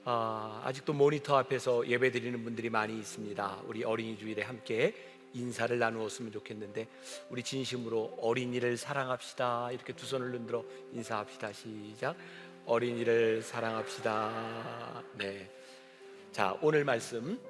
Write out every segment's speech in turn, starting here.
아직도 모니터 앞에서 예배 드리는 분들이 많이 있습니다. 우리 어린이 주일에 함께 인사를 나누었으면 좋겠는데, 우리 진심으로 어린이를 사랑합시다. 이렇게 두 손을 흔들어 인사합시다. 시작. 어린이를 사랑합시다. 네. 자, 오늘 말씀,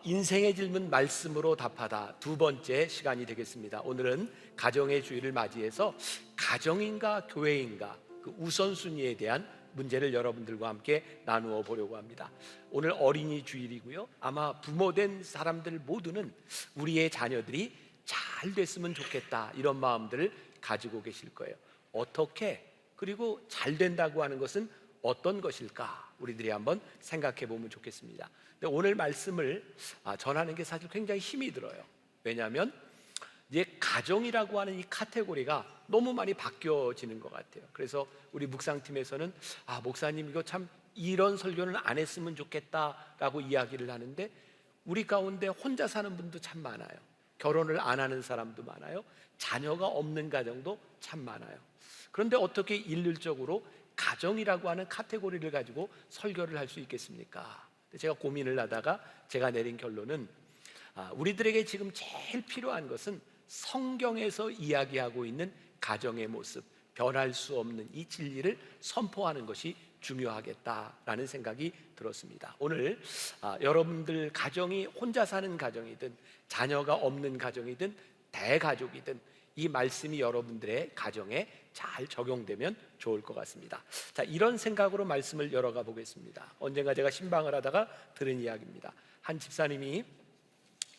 인생의 질문 말씀으로 답하다 두 번째 시간이 되겠습니다. 오늘은 가정의 주일을 맞이해서 가정인가 교회인가, 그 우선순위에 대한 문제를 여러분들과 함께 나누어 보려고 합니다. 오늘 어린이 주일이고요. 아마 부모된 사람들 모두는 우리의 자녀들이 잘 됐으면 좋겠다, 이런 마음들을 가지고 계실 거예요. 어떻게, 그리고 잘 된다고 하는 것은 어떤 것일까? 우리들이 한번 생각해 보면 좋겠습니다. 근데 오늘 말씀을 전하는 게 사실 굉장히 힘이 들어요. 왜냐하면 이제 가정이라고 하는 이 카테고리가 너무 많이 바뀌어지는 것 같아요. 그래서 우리 묵상팀에서는 목사님 이거 참 이런 설교는 안 했으면 좋겠다라고 이야기를 하는데, 우리 가운데 혼자 사는 분도 참 많아요. 결혼을 안 하는 사람도 많아요. 자녀가 없는 가정도 참 많아요. 그런데 어떻게 일률적으로 가정이라고 하는 카테고리를 가지고 설교를 할 수 있겠습니까? 제가 고민을 하다가 제가 내린 결론은, 우리들에게 지금 제일 필요한 것은 성경에서 이야기하고 있는 가정의 모습, 변할 수 없는 이 진리를 선포하는 것이 중요하겠다라는 생각이 들었습니다. 오늘 여러분들 가정이 혼자 사는 가정이든 자녀가 없는 가정이든 대가족이든 이 말씀이 여러분들의 가정에 잘 적용되면 좋을 것 같습니다. 자, 이런 생각으로 말씀을 열어가 보겠습니다. 언젠가 제가 신방을 하다가 들은 이야기입니다. 한 집사님이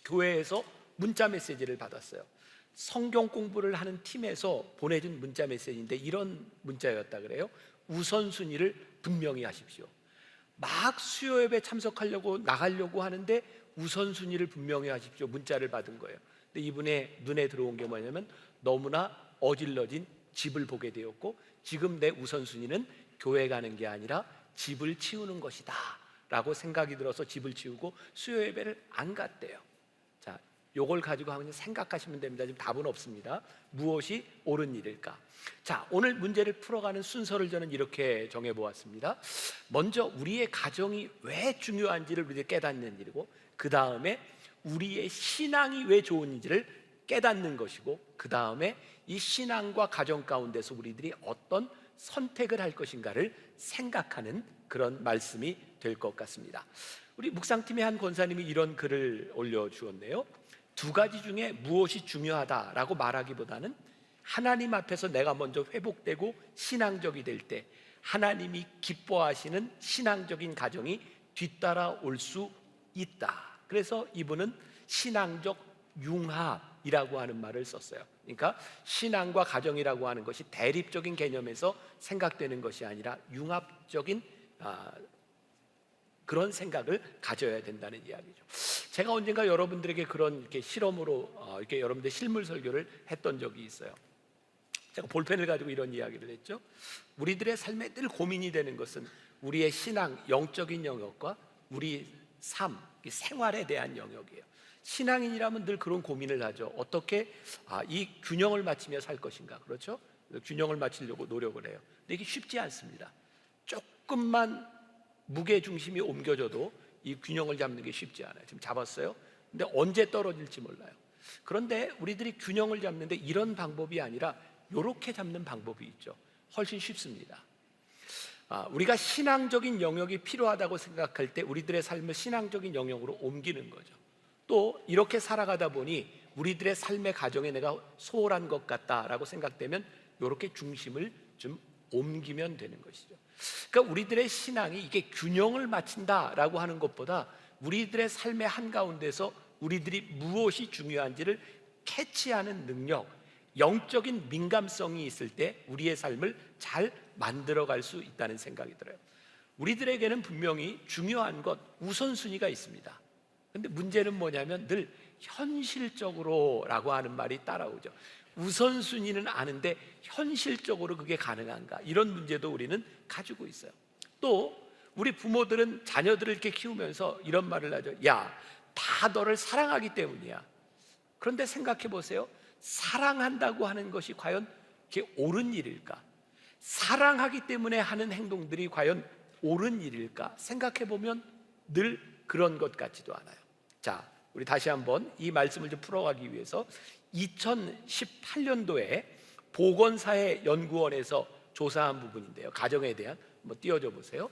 교회에서 문자 메시지를 받았어요. 성경 공부를 하는 팀에서 보내준 문자 메시지인데 이런 문자였다 그래요. 우선순위를 분명히 하십시오. 막 수요 예배 참석하려고 나가려고 하는데 우선순위를 분명히 하십시오, 문자를 받은 거예요. 근데 이분의 눈에 들어온 게 뭐냐면, 너무나 어질러진 집을 보게 되었고, 지금 내 우선순위는 교회 가는 게 아니라 집을 치우는 것이다 라고 생각이 들어서 집을 치우고 수요 예배를 안 갔대요. 자, 요걸 가지고 그냥 생각하시면 됩니다. 지금 답은 없습니다. 무엇이 옳은 일일까? 자, 오늘 문제를 풀어가는 순서를 저는 이렇게 정해보았습니다. 먼저 우리의 가정이 왜 중요한지를 우리가 깨닫는 일이고, 그 다음에 우리의 신앙이 왜 좋은지를 깨닫는 것이고, 그 다음에 이 신앙과 가정 가운데서 우리들이 어떤 선택을 할 것인가를 생각하는 그런 말씀이 될 것 같습니다. 우리 묵상팀의 한 권사님이 이런 글을 올려주었네요. 두 가지 중에 무엇이 중요하다라고 말하기보다는, 하나님 앞에서 내가 먼저 회복되고 신앙적이 될 때 하나님이 기뻐하시는 신앙적인 가정이 뒤따라올 수 있다. 그래서 이분은 신앙적 융합이라고 하는 말을 썼어요. 그러니까 신앙과 가정이라고 하는 것이 대립적인 개념에서 생각되는 것이 아니라 융합적인 그런 생각을 가져야 된다는 이야기죠. 제가 언젠가 여러분들에게 그런 이렇게 실험으로 이렇게 여러분들 실물 설교를 했던 적이 있어요. 제가 볼펜을 가지고 이런 이야기를 했죠. 우리들의 삶에 늘 고민이 되는 것은 우리의 신앙, 영적인 영역과 우리 삶, 생활에 대한 영역이에요. 신앙인이라면 늘 그런 고민을 하죠. 어떻게 이 균형을 맞추며 살 것인가, 그렇죠? 균형을 맞추려고 노력을 해요. 근데 이게 쉽지 않습니다. 조금만 무게 중심이 옮겨져도 이 균형을 잡는 게 쉽지 않아요. 지금 잡았어요. 근데 언제 떨어질지 몰라요. 그런데 우리들이 균형을 잡는데 이런 방법이 아니라 이렇게 잡는 방법이 있죠. 훨씬 쉽습니다. 우리가 신앙적인 영역이 필요하다고 생각할 때 우리들의 삶을 신앙적인 영역으로 옮기는 거죠. 또 이렇게 살아가다 보니 우리들의 삶의 가정에 내가 소홀한 것 같다라고 생각되면 이렇게 중심을 좀 옮기면 되는 것이죠. 그러니까 우리들의 신앙이 이게 균형을 맞춘다라고 하는 것보다 우리들의 삶의 한가운데서 우리들이 무엇이 중요한지를 캐치하는 능력, 영적인 민감성이 있을 때 우리의 삶을 잘 만들어갈 수 있다는 생각이 들어요. 우리들에게는 분명히 중요한 것, 우선순위가 있습니다. 근데 문제는 뭐냐면 늘 현실적으로 라고 하는 말이 따라오죠. 우선순위는 아는데 현실적으로 그게 가능한가, 이런 문제도 우리는 가지고 있어요. 또 우리 부모들은 자녀들을 이렇게 키우면서 이런 말을 하죠. 야, 다 너를 사랑하기 때문이야. 그런데 생각해 보세요. 사랑한다고 하는 것이 과연 그게 옳은 일일까? 사랑하기 때문에 하는 행동들이 과연 옳은 일일까 생각해 보면 늘 그런 것 같지도 않아요. 자, 우리 다시 한번 이 말씀을 좀 풀어가기 위해서 2018년도에 보건사회연구원에서 조사한 부분인데요, 가정에 대한 한번 띄워줘 보세요.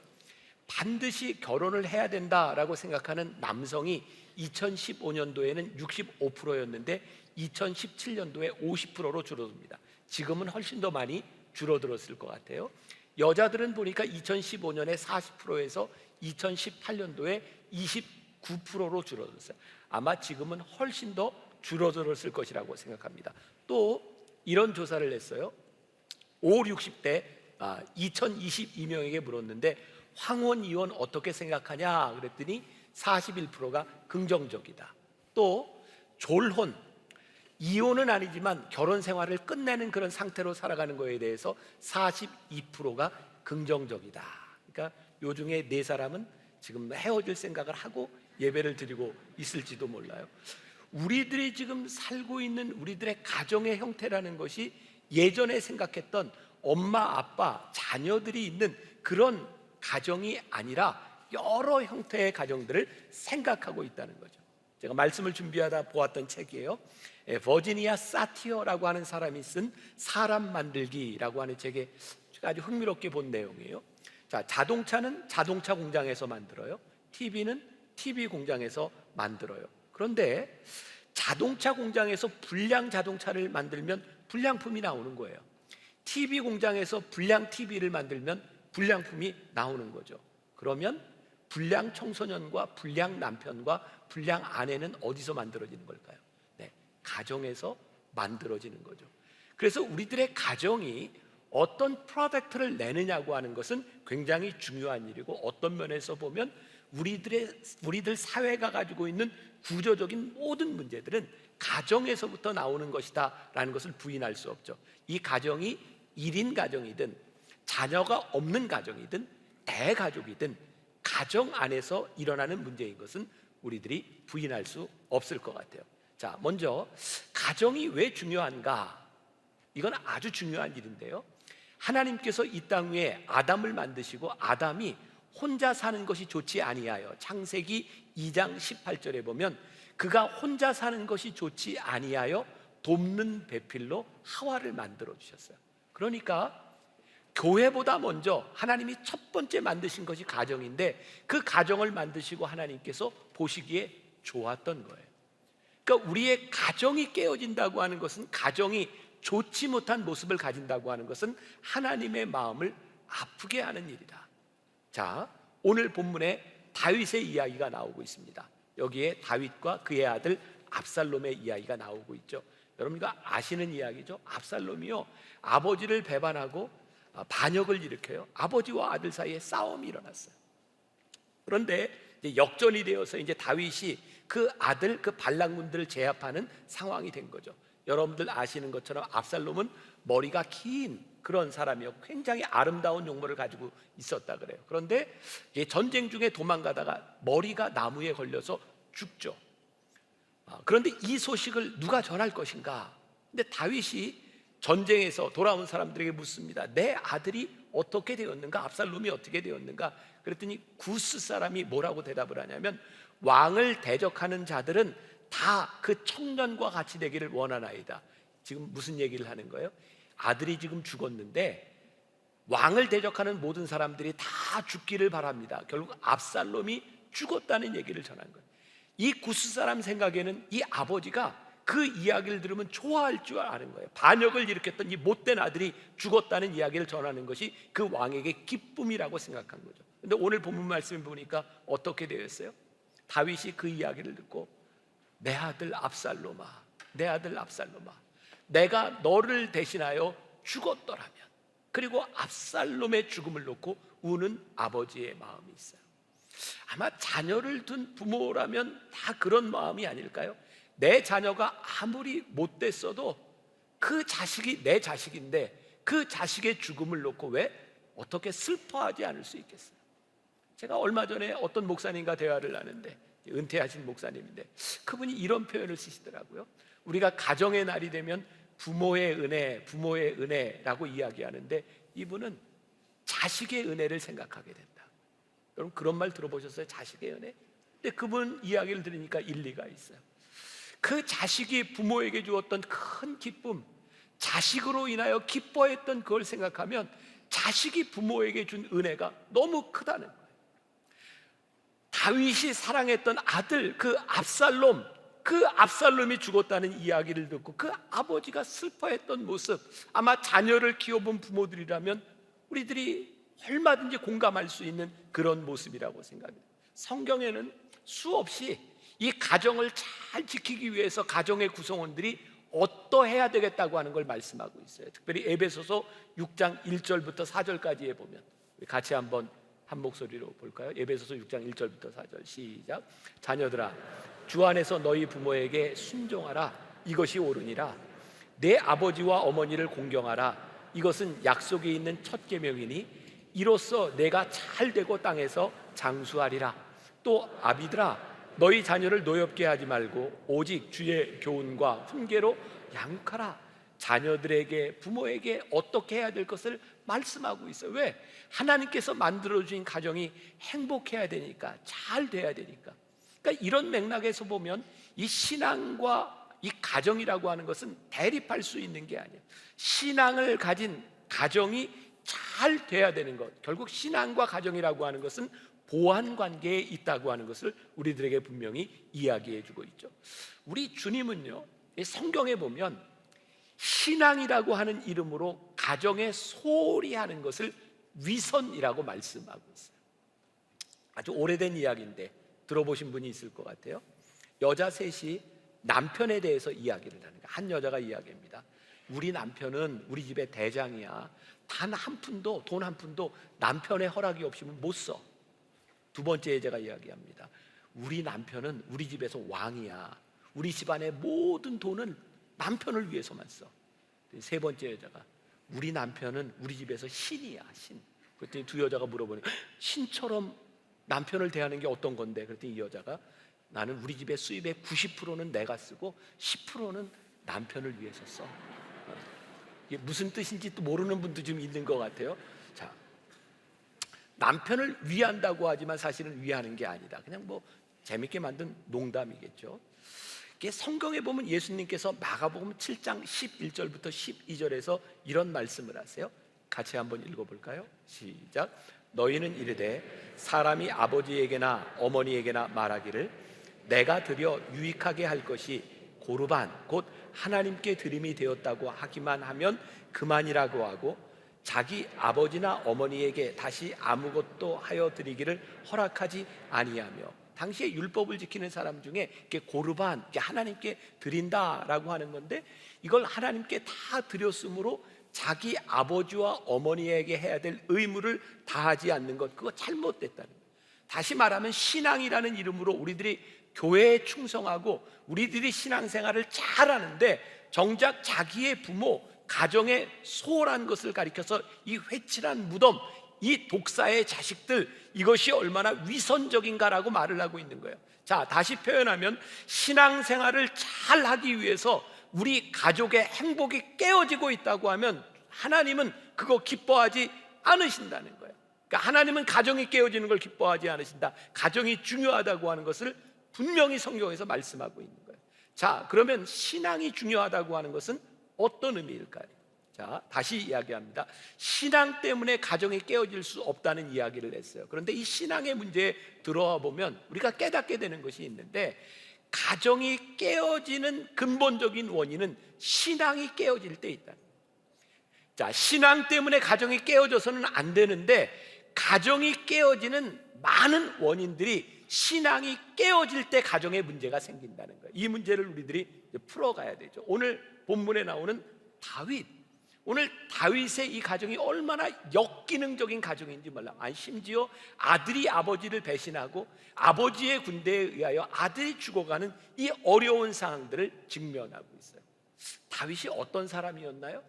반드시 결혼을 해야 된다라고 생각하는 남성이 2015년도에는 65%였는데 2017년도에 50%로 줄어듭니다. 지금은 훨씬 더 많이 줄어들었을 것 같아요. 여자들은 보니까 2015년에 40%에서 2018년도에 29%로 줄어들었어요. 아마 지금은 훨씬 더 줄어들었을 것이라고 생각합니다. 또 이런 조사를 했어요. 5, 60대 2022명에게 물었는데 황혼 이혼 어떻게 생각하냐 그랬더니 41%가 긍정적이다. 또 졸혼, 이혼은 아니지만 결혼 생활을 끝내는 그런 상태로 살아가는 거에 대해서 42%가 긍정적이다. 그러니까 요 중에 4사람은 지금 헤어질 생각을 하고 예배를 드리고 있을지도 몰라요. 우리들이 지금 살고 있는 우리들의 가정의 형태라는 것이 예전에 생각했던 엄마, 아빠, 자녀들이 있는 그런 가정이 아니라 여러 형태의 가정들을 생각하고 있다는 거죠. 제가 말씀을 준비하다 보았던 책이에요. 버지니아 사티어라고 하는 사람이 쓴 사람 만들기라고 하는 책에 아주 흥미롭게 본 내용이에요. 자, 자동차는 자동차 공장에서 만들어요. TV는 TV 공장에서 만들어요. 그런데 자동차 공장에서 불량 자동차를 만들면 불량품이 나오는 거예요. TV 공장에서 불량 TV를 만들면 불량품이 나오는 거죠. 그러면 불량 청소년과 불량 남편과 불량 아내는 어디서 만들어지는 걸까요? 네, 가정에서 만들어지는 거죠. 그래서 우리들의 가정이 어떤 프로덕트를 내느냐고 하는 것은 굉장히 중요한 일이고, 어떤 면에서 보면 우리들 사회가 가지고 있는 구조적인 모든 문제들은 가정에서부터 나오는 것이다 라는 것을 부인할 수 없죠. 이 가정이 1인 가정이든 자녀가 없는 가정이든 대가족이든 가정 안에서 일어나는 문제인 것은 우리들이 부인할 수 없을 것 같아요. 자, 먼저 가정이 왜 중요한가? 이건 아주 중요한 일인데요, 하나님께서 이 땅 위에 아담을 만드시고 아담이 혼자 사는 것이 좋지 아니하여, 창세기 2장 18절에 보면 그가 혼자 사는 것이 좋지 아니하여 돕는 배필로 하와를 만들어 주셨어요. 그러니까 교회보다 먼저 하나님이 첫 번째 만드신 것이 가정인데, 그 가정을 만드시고 하나님께서 보시기에 좋았던 거예요. 그러니까 우리의 가정이 깨어진다고 하는 것은, 가정이 좋지 못한 모습을 가진다고 하는 것은 하나님의 마음을 아프게 하는 일이다. 자, 오늘 본문에 다윗의 이야기가 나오고 있습니다. 여기에 다윗과 그의 아들 압살롬의 이야기가 나오고 있죠. 여러분과 아시는 이야기죠. 압살롬이요, 아버지를 배반하고 반역을 일으켜요. 아버지와 아들 사이에 싸움이 일어났어요. 그런데 이제 역전이 되어서 이제 다윗이 그 아들, 그 반란군들을 제압하는 상황이 된 거죠. 여러분들 아시는 것처럼 압살롬은 머리가 긴 그런 사람이었고 굉장히 아름다운 용모를 가지고 있었다 그래요. 그런데 전쟁 중에 도망가다가 머리가 나무에 걸려서 죽죠. 그런데 이 소식을 누가 전할 것인가? 근데 다윗이 전쟁에서 돌아온 사람들에게 묻습니다. 내 아들이 어떻게 되었는가? 압살롬이 어떻게 되었는가? 그랬더니 구스 사람이 뭐라고 대답을 하냐면, 왕을 대적하는 자들은 다 그 청년과 같이 되기를 원하나이다. 지금 무슨 얘기를 하는 거예요? 아들이 지금 죽었는데 왕을 대적하는 모든 사람들이 다 죽기를 바랍니다. 결국 압살롬이 죽었다는 얘기를 전한 거예요. 이 구스 사람 생각에는 이 아버지가 그 이야기를 들으면 좋아할 줄 아는 거예요. 반역을 일으켰던 이 못된 아들이 죽었다는 이야기를 전하는 것이 그 왕에게 기쁨이라고 생각한 거죠. 근데 오늘 본문 말씀을 보니까 어떻게 되었어요? 다윗이 그 이야기를 듣고, 내 아들 압살롬아, 내 아들 압살롬아, 내가 너를 대신하여 죽었더라면. 그리고 압살롬의 죽음을 놓고 우는 아버지의 마음이 있어요. 아마 자녀를 둔 부모라면 다 그런 마음이 아닐까요? 내 자녀가 아무리 못됐어도 그 자식이 내 자식인데 그 자식의 죽음을 놓고 왜 어떻게 슬퍼하지 않을 수 있겠어요? 제가 얼마 전에 어떤 목사님과 대화를 하는데, 은퇴하신 목사님인데 그분이 이런 표현을 쓰시더라고요. 우리가 가정의 날이 되면 부모의 은혜, 부모의 은혜라고 이야기하는데 이분은 자식의 은혜를 생각하게 된다. 여러분 그런 말 들어보셨어요? 자식의 연애? 근데 그분 이야기를 들으니까 일리가 있어요. 그 자식이 부모에게 주었던 큰 기쁨, 자식으로 인하여 기뻐했던 그걸 생각하면 자식이 부모에게 준 은혜가 너무 크다는 거예요. 다윗이 사랑했던 아들 그 압살롬이 죽었다는 이야기를 듣고 그 아버지가 슬퍼했던 모습, 아마 자녀를 키워본 부모들이라면 우리들이 얼마든지 공감할 수 있는 그런 모습이라고 생각해요. 성경에는 수없이 이 가정을 잘 지키기 위해서 가정의 구성원들이 어떠해야 되겠다고 하는 걸 말씀하고 있어요. 특별히 에베소서 6장 1절부터 4절까지에 보면 우리 같이 한번 한 목소리로 볼까요? 에베소서 6장 1절부터 4절 시작. 자녀들아 주 안에서 너희 부모에게 순종하라. 이것이 옳으니라. 내 아버지와 어머니를 공경하라. 이것은 약속에 있는 첫 계명이니 이로써 내가 잘 되고 땅에서 장수하리라. 또 아비들아 너희 자녀를 노엽게 하지 말고 오직 주의 교훈과 훈계로 양육하라. 자녀들에게 부모에게 어떻게 해야 될 것을 말씀하고 있어요. 왜? 하나님께서 만들어주신 가정이 행복해야 되니까, 잘 돼야 되니까. 그러니까 이런 맥락에서 보면 이 신앙과 이 가정이라고 하는 것은 대립할 수 있는 게 아니에요. 신앙을 가진 가정이 잘 돼야 되는 것, 결국 신앙과 가정이라고 하는 것은 보완 관계에 있다고 하는 것을 우리들에게 분명히 이야기해 주고 있죠. 우리 주님은요, 성경에 보면 신앙이라고 하는 이름으로 가정에 소홀히 하는 것을 위선이라고 말씀하고 있어요. 아주 오래된 이야기인데 들어보신 분이 있을 것 같아요. 여자 셋이 남편에 대해서 이야기를 하는 거예요. 한 여자가 이야기합니다. 우리 남편은 우리 집의 대장이야. 단 한 푼도, 돈 한 푼도 남편의 허락이 없이는 못 써. 두 번째 여자가 이야기합니다. 우리 남편은 우리 집에서 왕이야. 우리 집안의 모든 돈은 남편을 위해서만 써. 세 번째 여자가 우리 남편은 우리 집에서 신이야, 신. 그랬더니 두 여자가 물어보니 신처럼 남편을 대하는 게 어떤 건데? 그랬더니 이 여자가 나는 우리 집의 수입의 90%는 내가 쓰고 10%는 남편을 위해서 써. 이게 무슨 뜻인지 또 모르는 분도 좀 있는 것 같아요. 자, 남편을 위한다고 하지만 사실은 위하는 게 아니다. 그냥 뭐 재밌게 만든 농담이겠죠. 이게 성경에 보면 예수님께서 마가복음 7장 11절부터 12절에서 이런 말씀을 하세요. 같이 한번 읽어볼까요? 시작. 너희는 이르되 사람이 아버지에게나 어머니에게나 말하기를 내가 드려 유익하게 할 것이 고르반 곧 하나님께 드림이 되었다고 하기만 하면 그만이라고 하고 자기 아버지나 어머니에게 다시 아무것도 하여 드리기를 허락하지 아니하며, 당시에 율법을 지키는 사람 중에 이렇게 고르반, 하나님께 드린다라고 하는 건데 이걸 하나님께 다 드렸으므로 자기 아버지와 어머니에게 해야 될 의무를 다하지 않는 것, 그거 잘못됐다는 거예요. 다시 말하면 신앙이라는 이름으로 우리들이 교회에 충성하고 우리들이 신앙생활을 잘하는데 정작 자기의 부모, 가정에 소홀한 것을 가리켜서 이 회칠한 무덤, 이 독사의 자식들, 이것이 얼마나 위선적인가라고 말을 하고 있는 거예요. 자, 다시 표현하면 신앙생활을 잘 하기 위해서 우리 가족의 행복이 깨어지고 있다고 하면 하나님은 그거 기뻐하지 않으신다는 거예요. 그러니까 하나님은 가정이 깨어지는 걸 기뻐하지 않으신다. 가정이 중요하다고 하는 것을 분명히 성경에서 말씀하고 있는 거예요. 자, 그러면 신앙이 중요하다고 하는 것은 어떤 의미일까요? 자, 다시 이야기합니다. 신앙 때문에 가정이 깨어질 수 없다는 이야기를 했어요. 그런데 이 신앙의 문제에 들어와 보면 우리가 깨닫게 되는 것이 있는데, 가정이 깨어지는 근본적인 원인은 신앙이 깨어질 때 있다. 자, 신앙 때문에 가정이 깨어져서는 안 되는데 가정이 깨어지는 많은 원인들이 신앙이 깨어질 때 가정에 문제가 생긴다는 거예요. 이 문제를 우리들이 풀어가야 되죠. 오늘 본문에 나오는 다윗, 오늘 다윗의 이 가정이 얼마나 역기능적인 가정인지 몰라. 아니, 심지어 아들이 아버지를 배신하고 아버지의 군대에 의하여 아들이 죽어가는 이 어려운 상황들을 직면하고 있어요. 다윗이 어떤 사람이었나요?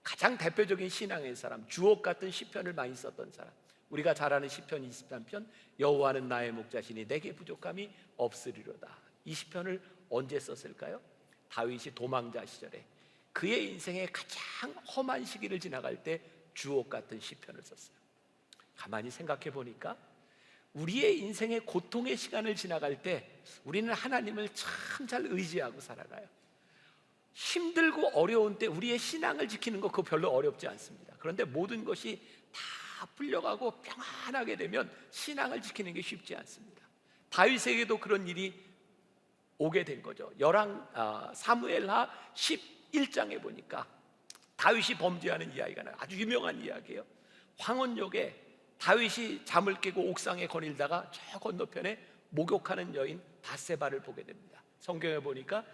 가장 대표적인 신앙의 사람, 주옥 같은 시편을 많이 썼던 사람. 우리가 잘 아는 시편 23편, 여호와는 나의 목자시니 내게 부족함이 없으리로다. 이 시편을 언제 썼을까요? 다윗이 도망자 시절에, 그의 인생의 가장 험한 시기를 지나갈 때 주옥 같은 시편을 썼어요. 가만히 생각해 보니까 우리의 인생의 고통의 시간을 지나갈 때 우리는 하나님을 참 잘 의지하고 살아가요. 힘들고 어려운 때 우리의 신앙을 지키는 거 그거 별로 어렵지 않습니다. 그런데 모든 것이 다 풀려가고 평안하게 되면 신앙을 지키는 게 쉽지 않습니다. 다윗에게도 그런 일이 오게 된 거죠. 사무엘하 11장에 보니까 다윗이 범죄하는 이야기가 나요. 아주 유명한 이야기예요. 황혼역에 다윗이 잠을 깨고 옥상에 거닐다가 저 건너편에 목욕하는 여인 밧세바를 보게 됩니다. 성경에 보니까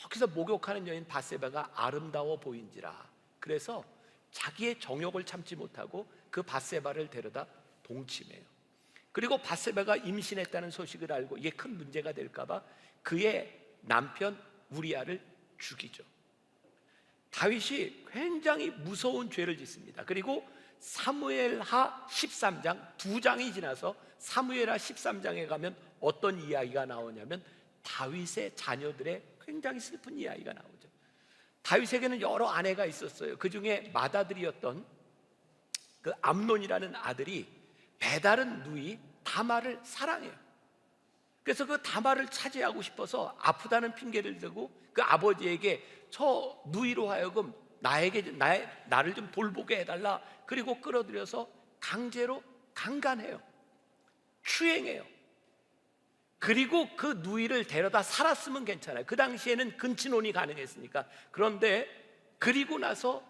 저기서 목욕하는 여인 밧세바가 아름다워 보인지라, 그래서 자기의 정욕을 참지 못하고 그 밧세바를 데려다 동침해요. 그리고 밧세바가 임신했다는 소식을 알고 이게 큰 문제가 될까 봐 그의 남편 우리아를 죽이죠. 다윗이 굉장히 무서운 죄를 짓습니다. 그리고 사무엘하 13장 2장이 지나서 사무엘하 13장에 가면 어떤 이야기가 나오냐면 다윗의 자녀들의 굉장히 슬픈 이야기가 나오죠. 다윗에게는 여러 아내가 있었어요. 그 중에 맏아들이었던 그 암논이라는 아들이 배다른 누이 다말을 사랑해요. 그래서 그 다말을 차지하고 싶어서 아프다는 핑계를 대고 그 아버지에게 저 누이로 하여금 나를 좀 돌보게 해달라. 그리고 끌어들여서 강제로 강간해요. 추행해요. 그리고 그 누이를 데려다 살았으면 괜찮아요. 그 당시에는 근친혼이 가능했으니까. 그런데 그리고 나서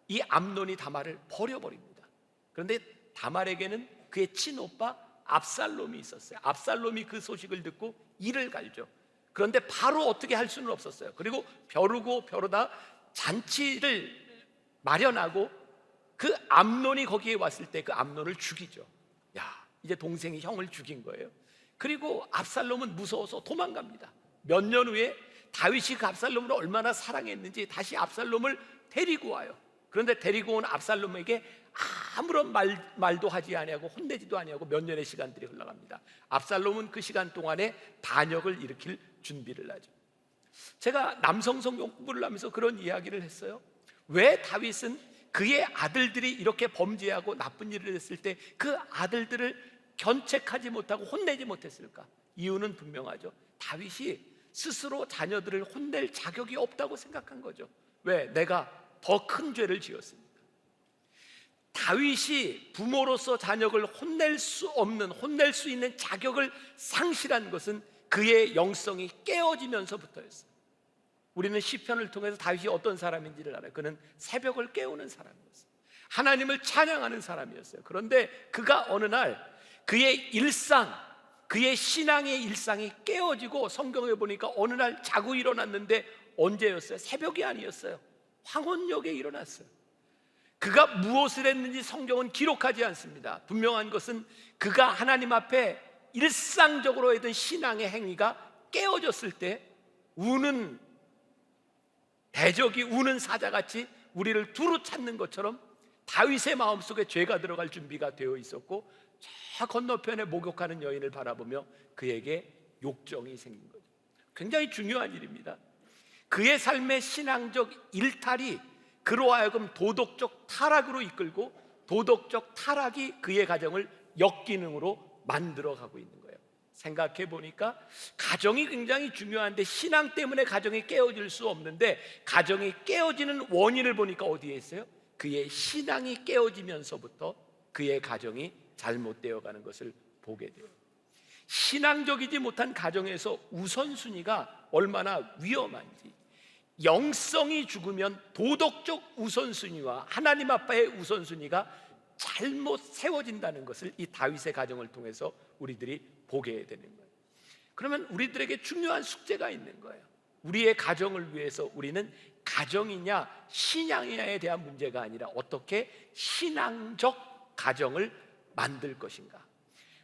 이 암논이 다말을 버려버립니다. 그런데 다말에게는 그의 친오빠 압살롬이 있었어요. 압살롬이 그 소식을 듣고 이를 갈죠. 그런데 바로 어떻게 할 수는 없었어요. 그리고 벼르다 잔치를 마련하고 그 암논이 거기에 왔을 때 그 암논을 죽이죠. 야, 이제 동생이 형을 죽인 거예요. 그리고 압살롬은 무서워서 도망갑니다. 몇 년 후에 다윗이 그 압살롬을 얼마나 사랑했는지 다시 압살롬을 데리고 와요. 그런데 데리고 온 압살롬에게 아무런 말도 하지 아니하고 혼내지도 아니하고 몇 년의 시간들이 흘러갑니다. 압살롬은 그 시간 동안에 반역을 일으킬 준비를 하죠. 제가 남성 성경 공부를 하면서 그런 이야기를 했어요. 왜 다윗은 그의 아들들이 이렇게 범죄하고 나쁜 일을 했을 때 그 아들들을 견책하지 못하고 혼내지 못했을까? 이유는 분명하죠. 다윗이 스스로 자녀들을 혼낼 자격이 없다고 생각한 거죠. 왜? 내가 더 큰 죄를 지었으니까. 다윗이 부모로서 자녀를 혼낼 수 있는 자격을 상실한 것은 그의 영성이 깨어지면서부터였어요. 우리는 시편을 통해서 다윗이 어떤 사람인지를 알아요. 그는 새벽을 깨우는 사람이었어요. 하나님을 찬양하는 사람이었어요. 그런데 그가 어느 날 그의 그의 신앙의 일상이 깨어지고 성경에 보니까 어느 날 자고 일어났는데 언제였어요? 새벽이 아니었어요. 황혼역에 일어났어요. 그가 무엇을 했는지 성경은 기록하지 않습니다. 분명한 것은 그가 하나님 앞에 일상적으로 했던 신앙의 행위가 깨어졌을 때 우는 대적이 우는 사자같이 우리를 두루 찾는 것처럼 다윗의 마음속에 죄가 들어갈 준비가 되어 있었고 저 건너편에 목욕하는 여인을 바라보며 그에게 욕정이 생긴 거죠. 굉장히 중요한 일입니다. 그의 삶의 신앙적 일탈이 그로 하여금 도덕적 타락으로 이끌고 도덕적 타락이 그의 가정을 역기능으로 만들어가고 있는 거예요. 생각해 보니까 가정이 굉장히 중요한데 신앙 때문에 가정이 깨어질 수 없는데 가정이 깨어지는 원인을 보니까 어디에 있어요? 그의 신앙이 깨어지면서부터 그의 가정이 잘못되어 가는 것을 보게 돼요. 신앙적이지 못한 가정에서 우선순위가 얼마나 위험한지, 영성이 죽으면 도덕적 우선순위와 하나님 앞에 우선순위가 잘못 세워진다는 것을 이 다윗의 가정을 통해서 우리들이 보게 되는 거예요. 그러면 우리들에게 중요한 숙제가 있는 거예요. 우리의 가정을 위해서 우리는 가정이냐 신앙이냐에 대한 문제가 아니라 어떻게 신앙적 가정을 만들 것인가,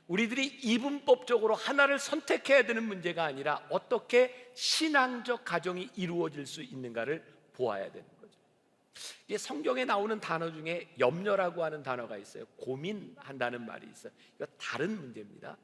우리들이 이분법적으로 하나를 선택해야 되는 문제가 아니라 어떻게 신앙적 가정이 이루어질 수 있는가를 보아야 되는 거죠. 이게 성경에 나오는 단어 중에 염려라고 하는 단어가 있어요. 고민한다는 말이 있어요. 이거 다른 문제입니다.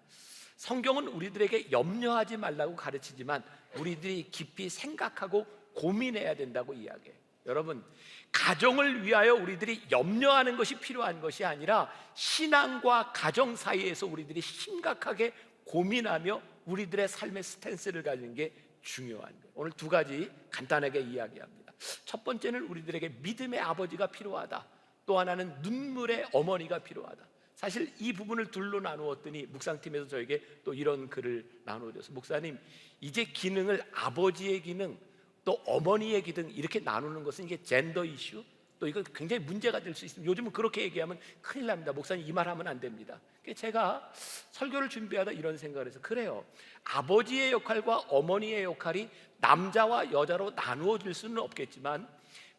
성경은 우리들에게 염려하지 말라고 가르치지만 우리들이 깊이 생각하고 고민해야 된다고 이야기해요. 여러분, 가정을 위하여 우리들이 염려하는 것이 필요한 것이 아니라 신앙과 가정 사이에서 우리들이 심각하게 고민하며 우리들의 삶의 스탠스를 가지는 게 중요한 거예요. 오늘 두 가지 간단하게 이야기합니다. 첫 번째는 우리들에게 믿음의 아버지가 필요하다. 또 하나는 눈물의 어머니가 필요하다. 사실 이 부분을 둘로 나누었더니 묵상팀에서 저에게 또 이런 글을 나누어줘서, 목사님, 이제 기능을 아버지의 기능 또 어머니의 기능 이렇게 나누는 것은 이게 젠더 이슈, 또 이거 굉장히 문제가 될 수 있습니다. 요즘은 그렇게 얘기하면 큰일 납니다. 목사님, 이 말 하면 안 됩니다. 제가 설교를 준비하다 이런 생각을 해서, 그래요, 아버지의 역할과 어머니의 역할이 남자와 여자로 나누어질 수는 없겠지만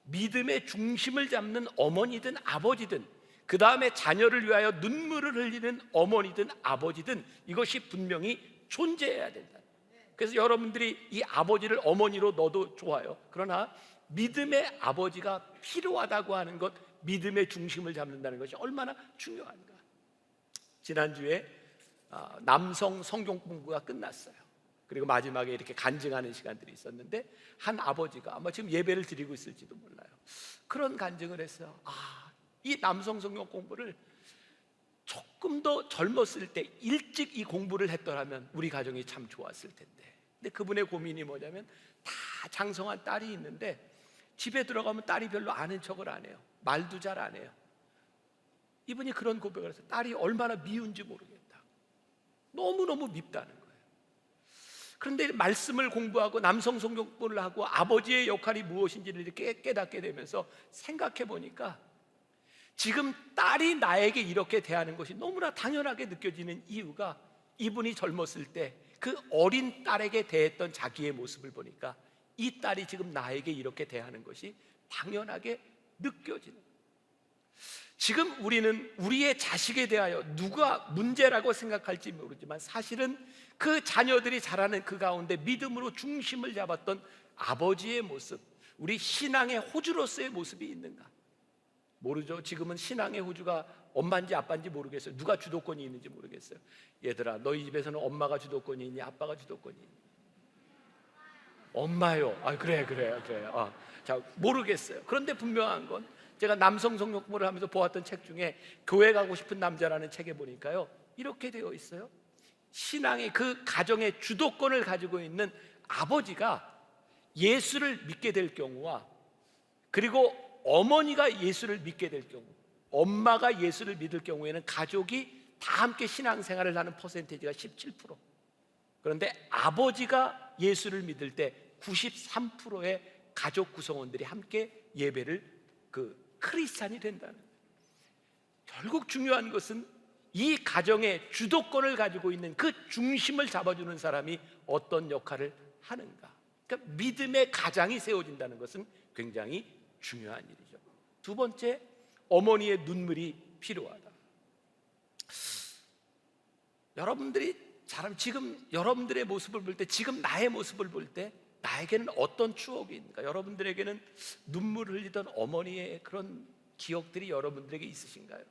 믿음의 중심을 잡는 어머니든 아버지든, 그 다음에 자녀를 위하여 눈물을 흘리는 어머니든 아버지든 이것이 분명히 존재해야 된다. 그래서 여러분들이 이 아버지를 어머니로 넣어도 좋아요. 그러나 믿음의 아버지가 필요하다고 하는 것, 믿음의 중심을 잡는다는 것이 얼마나 중요한가. 지난주에 남성 성경 공부가 끝났어요. 그리고 마지막에 이렇게 간증하는 시간들이 있었는데, 한 아버지가 아마 지금 예배를 드리고 있을지도 몰라요. 그런 간증을 했어요. 이 남성 성경 공부를 조금 더 젊었을 때 일찍 이 공부를 했더라면 우리 가정이 참 좋았을 텐데. 근데 그분의 고민이 뭐냐면, 다 장성한 딸이 있는데 집에 들어가면 딸이 별로 아는 척을 안 해요. 말도 잘 안 해요. 이분이 그런 고백을 해서 딸이 얼마나 미운지 모르겠다. 너무너무 밉다는 거예요. 그런데 말씀을 공부하고 남성 성경 공부를 하고 아버지의 역할이 무엇인지를 이렇게 깨닫게 되면서 생각해 보니까, 지금 딸이 나에게 이렇게 대하는 것이 너무나 당연하게 느껴지는 이유가, 이분이 젊었을 때 그 어린 딸에게 대했던 자기의 모습을 보니까 이 딸이 지금 나에게 이렇게 대하는 것이 당연하게 느껴지는 거예요. 지금 우리는 우리의 자식에 대하여 누가 문제라고 생각할지 모르지만, 사실은 그 자녀들이 자라는 그 가운데 믿음으로 중심을 잡았던 아버지의 모습, 우리 신앙의 호주로서의 모습이 있는가? 모르죠. 지금은 신앙의 호주가 엄마인지 아빠인지 모르겠어요. 누가 주도권이 있는지 모르겠어요. 얘들아, 너희 집에서는 엄마가 주도권이 있니? 아빠가 주도권이 있니? 엄마요. 그래. 자, 모르겠어요. 그런데 분명한 건, 제가 남성 성경 공부를 하면서 보았던 책 중에 교회 가고 싶은 남자라는 책에 보니까요, 이렇게 되어 있어요. 신앙의 그 가정의 주도권을 가지고 있는 아버지가 예수를 믿게 될 경우와, 그리고 어머니가 예수를 믿게 될 경우, 엄마가 예수를 믿을 경우에는 가족이 다 함께 신앙생활을 하는 퍼센테이지가 17%. 그런데 아버지가 예수를 믿을 때 93%의 가족 구성원들이 함께 예배를 크리스찬이 된다는 거예요. 결국 중요한 것은 이 가정의 주도권을 가지고 있는 그 중심을 잡아주는 사람이 어떤 역할을 하는가. 그러니까 믿음의 가장이 세워진다는 것은 굉장히 중요한 일이죠. 두 번째, 어머니의 눈물이 필요하다. 여러분들이 지금 여러분들의 모습을 볼 때, 지금 나의 모습을 볼 때 나에게는 어떤 추억이 있는가? 여러분들에게는 눈물을 흘리던 어머니의 그런 기억들이 여러분들에게 있으신가요?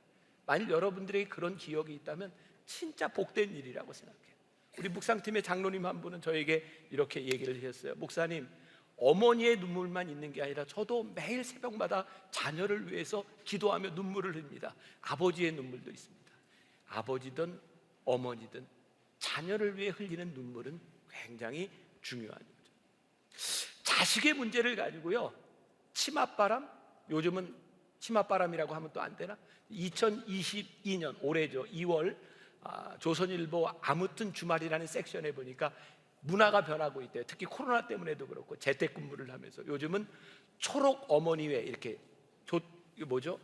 만일 여러분들에게 그런 기억이 있다면 진짜 복된 일이라고 생각해요. 우리 묵상팀의 장로님 한 분은 저에게 이렇게 얘기를 하셨어요. 목사님, 어머니의 눈물만 있는 게 아니라 저도 매일 새벽마다 자녀를 위해서 기도하며 눈물을 흘립니다. 아버지의 눈물도 있습니다. 아버지든 어머니든 자녀를 위해 흘리는 눈물은 굉장히 중요한 거죠. 자식의 문제를 가지고요, 치맛바람, 요즘은 치맛바람이라고 하면 또 안 되나? 2022년 올해죠, 2월 조선일보 아무튼 주말이라는 섹션에 보니까 문화가 변하고 있대요. 특히 코로나 때문에도 그렇고 재택근무를 하면서 요즘은 초록 어머니회, 이렇게 이거 뭐죠?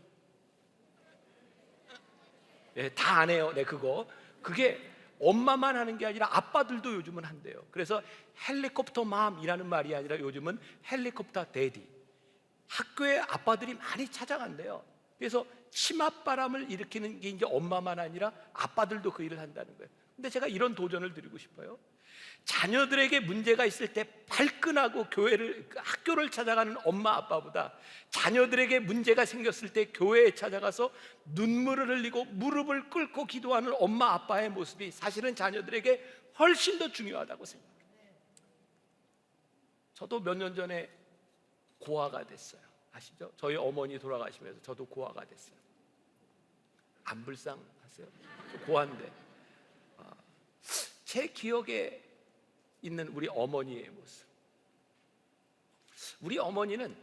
다 안 해요. 그게 엄마만 하는 게 아니라 아빠들도 요즘은 한대요. 그래서 헬리콥터 맘이라는 말이 아니라 요즘은 헬리콥터 데디. 학교에 아빠들이 많이 찾아간대요. 그래서 치맛바람을 일으키는 게 이제 엄마만 아니라 아빠들도 그 일을 한다는 거예요. 근데 제가 이런 도전을 드리고 싶어요. 자녀들에게 문제가 있을 때 발끈하고 학교를 찾아가는 엄마 아빠보다, 자녀들에게 문제가 생겼을 때 교회에 찾아가서 눈물을 흘리고 무릎을 꿇고 기도하는 엄마 아빠의 모습이 사실은 자녀들에게 훨씬 더 중요하다고 생각해요. 저도 몇 년 전에 고아가 됐어요. 아시죠? 저희 어머니 돌아가시면서 저도 고아가 됐어요. 안 불쌍하세요? 고아인데 제 기억에 있는 우리 어머니의 모습. 우리 어머니는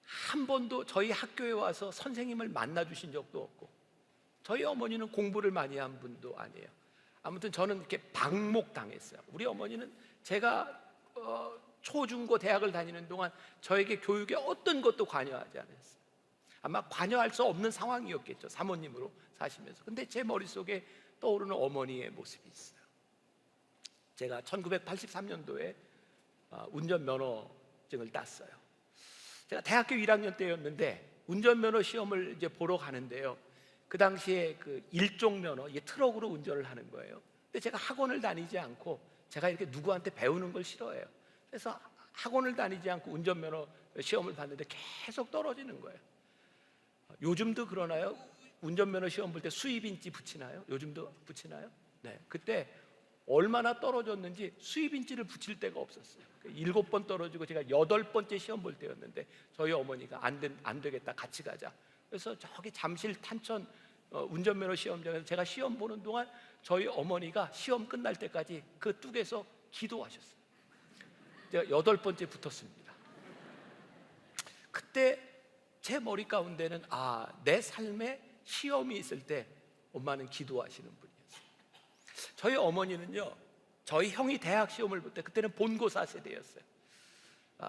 한 번도 저희 학교에 와서 선생님을 만나 주신 적도 없고, 저희 어머니는 공부를 많이 한 분도 아니에요. 아무튼 저는 이렇게 방목당했어요. 우리 어머니는 제가 초중고 대학을 다니는 동안 저에게 교육에 어떤 것도 관여하지 않았어요. 아마 관여할 수 없는 상황이었겠죠, 사모님으로 사시면서. 근데 제 머릿속에 떠오르는 어머니의 모습이 있어요. 제가 1983년도에 운전면허증을 땄어요. 제가 대학교 1학년 때였는데 운전면허 시험을 이제 보러 가는데요, 그 당시에 그 일종 면허, 이게 트럭으로 운전을 하는 거예요. 근데 제가 학원을 다니지 않고, 제가 이렇게 누구한테 배우는 걸 싫어해요. 그래서 학원을 다니지 않고 운전면허 시험을 봤는데 계속 떨어지는 거예요. 요즘도 그러나요? 운전면허 시험 볼 때 수입인지 붙이나요? 요즘도 붙이나요? 네, 그때 얼마나 떨어졌는지 수입인지를 붙일 데가 없었어요. 7번 떨어지고 제가 8번째 시험 볼 때였는데 저희 어머니가 안 되겠다, 같이 가자. 그래서 저기 잠실 탄천 운전면허 시험장에서 제가 시험 보는 동안 저희 어머니가 시험 끝날 때까지 그 뚝에서 기도하셨어요. 제가 8번째 붙었습니다. 그때 제 머리 가운데는 내 삶에 시험이 있을 때 엄마는 기도하시는 분이었어요. 저희 어머니는요, 저희 형이 대학 시험을 볼 때, 그때는 본고사 세대였어요.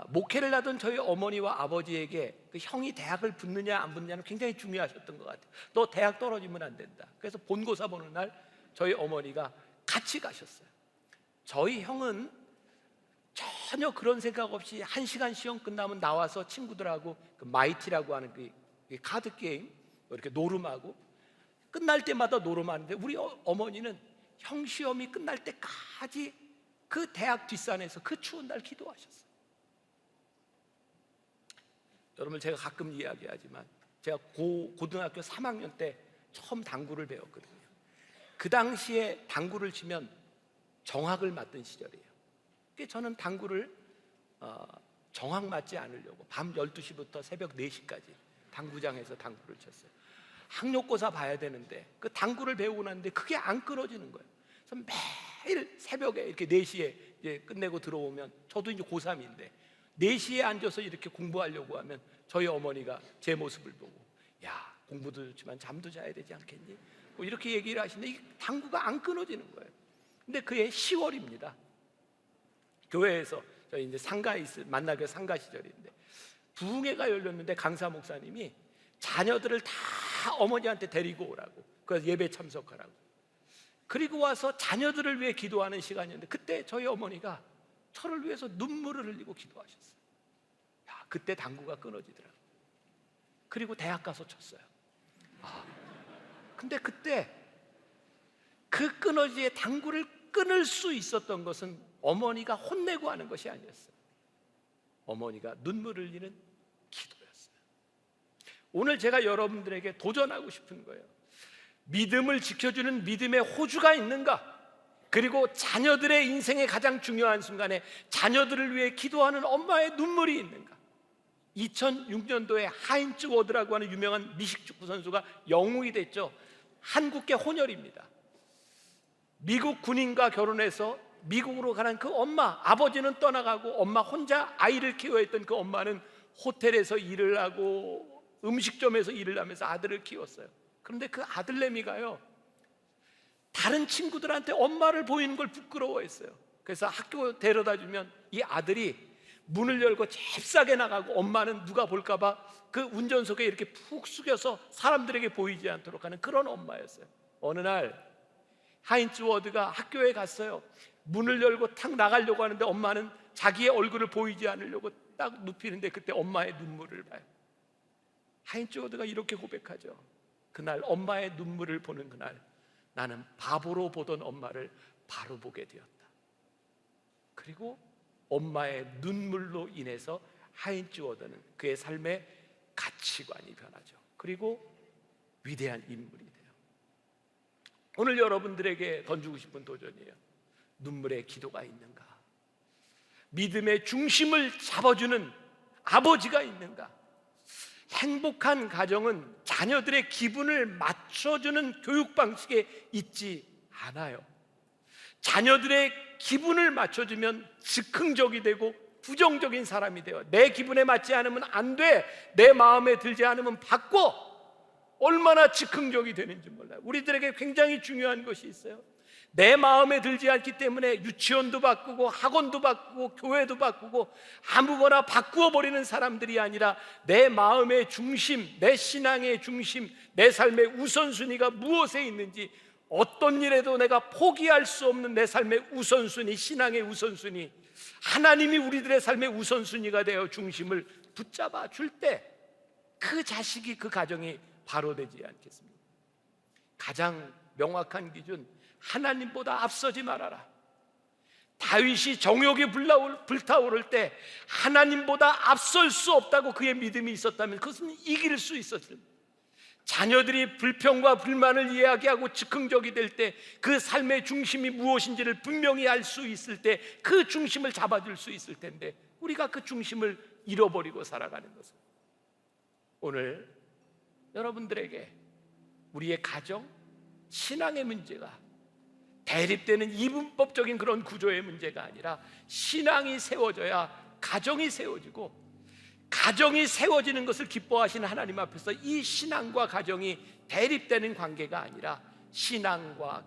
목회를 하던 저희 어머니와 아버지에게 그 형이 대학을 붙느냐 안 붙느냐는 굉장히 중요하셨던 것 같아요. 너 대학 떨어지면 안 된다. 그래서 본고사 보는 날 저희 어머니가 같이 가셨어요. 저희 형은 전혀 그런 생각 없이 1시간 시험 끝나면 나와서 친구들하고 그 마이티라고 하는 그 카드 게임 이렇게 노름하고, 끝날 때마다 노름하는데 우리 어머니는 형 시험이 끝날 때까지 그 대학 뒷산에서 그 추운 날 기도하셨어요. 여러분, 제가 가끔 이야기하지만 제가 고등학교 3학년 때 처음 당구를 배웠거든요. 그 당시에 당구를 치면 정학을 맞던 시절이에요. 그래서 저는 당구를 정학 맞지 않으려고 밤 12시부터 새벽 4시까지 당구장에서 당구를 쳤어요. 학력고사 봐야 되는데 그 당구를 배우고 났는데 그게 안 끊어지는 거예요. 그래서 매일 새벽에 이렇게 4시에 이제 끝내고 들어오면, 저도 이제 고3인데 4시에 앉아서 이렇게 공부하려고 하면 저희 어머니가 제 모습을 보고, 야, 공부도 좋지만 잠도 자야 되지 않겠니? 뭐 이렇게 얘기를 하시는데 이 당구가 안 끊어지는 거예요. 근데 그해 10월입니다. 교회에서 저희 이제 만나교 상가 시절인데 부흥회가 열렸는데 강사 목사님이 자녀들을 다 어머니한테 데리고 오라고, 그래서 예배 참석하라고, 그리고 와서 자녀들을 위해 기도하는 시간이었는데 그때 저희 어머니가 저를 위해서 눈물을 흘리고 기도하셨어요. 야, 그때 당구가 끊어지더라고요. 그리고 대학 가서 쳤어요. 근데 그때 그 끊어지에 당구를 끊을 수 있었던 것은 어머니가 혼내고 하는 것이 아니었어요. 어머니가 눈물 흘리는 기도였어요. 오늘 제가 여러분들에게 도전하고 싶은 거예요. 믿음을 지켜주는 믿음의 호주가 있는가? 그리고 자녀들의 인생의 가장 중요한 순간에 자녀들을 위해 기도하는 엄마의 눈물이 있는가? 2006년도에 하인츠 워드라고 하는 유명한 미식축구 선수가 영웅이 됐죠. 한국계 혼혈입니다. 미국 군인과 결혼해서 미국으로 가는 그 엄마, 아버지는 떠나가고 엄마 혼자 아이를 키워야 했던 그 엄마는 호텔에서 일을 하고 음식점에서 일을 하면서 아들을 키웠어요. 그런데 그 아들내미가요, 다른 친구들한테 엄마를 보이는 걸 부끄러워했어요. 그래서 학교 데려다 주면 이 아들이 문을 열고 잽싸게 나가고, 엄마는 누가 볼까 봐 그 운전석에 이렇게 푹 숙여서 사람들에게 보이지 않도록 하는 그런 엄마였어요. 어느 날 하인츠 워드가 학교에 갔어요. 문을 열고 탁 나가려고 하는데 엄마는 자기의 얼굴을 보이지 않으려고 딱 눕히는데 그때 엄마의 눈물을 봐요. 하인츠 워드가 이렇게 고백하죠. 그날 엄마의 눈물을 보는 그날 나는 바보로 보던 엄마를 바로 보게 되었다. 그리고 엄마의 눈물로 인해서 하인츠 워드는 그의 삶의 가치관이 변하죠. 그리고 위대한 인물이 돼요. 오늘 여러분들에게 던지고 싶은 도전이에요. 눈물의 기도가 있는가? 믿음의 중심을 잡아주는 아버지가 있는가? 행복한 가정은 자녀들의 기분을 맞춰주는 교육 방식에 있지 않아요. 자녀들의 기분을 맞춰주면 즉흥적이 되고 부정적인 사람이 돼요. 내 기분에 맞지 않으면 안 돼, 내 마음에 들지 않으면 바꿔. 얼마나 즉흥적이 되는지 몰라요. 우리들에게 굉장히 중요한 것이 있어요. 내 마음에 들지 않기 때문에 유치원도 바꾸고 학원도 바꾸고 교회도 바꾸고 아무거나 바꾸어 버리는 사람들이 아니라 내 마음의 중심, 내 신앙의 중심, 내 삶의 우선순위가 무엇에 있는지, 어떤 일에도 내가 포기할 수 없는 내 삶의 우선순위, 신앙의 우선순위, 하나님이 우리들의 삶의 우선순위가 되어 중심을 붙잡아 줄 때 그 자식이, 그 가정이 바로 되지 않겠습니까? 가장 명확한 기준, 하나님보다 앞서지 말아라. 다윗이 정욕에 불타오를 때 하나님보다 앞설 수 없다고 그의 믿음이 있었다면 그것은 이길 수 있었을. 자녀들이 불평과 불만을 이야기하고 즉흥적이 될 때 그 삶의 중심이 무엇인지를 분명히 알 수 있을 때 그 중심을 잡아줄 수 있을 텐데, 우리가 그 중심을 잃어버리고 살아가는 것은, 오늘 여러분들에게 우리의 가정, 신앙의 문제가 대립되는 이분법적인 그런 구조의 문제가 아니라 신앙이 세워져야 가정이 세워지고, 가정이 세워지는 것을 기뻐하시는 하나님 앞에서 이 신앙과 가정이 대립되는 관계가 아니라 신앙과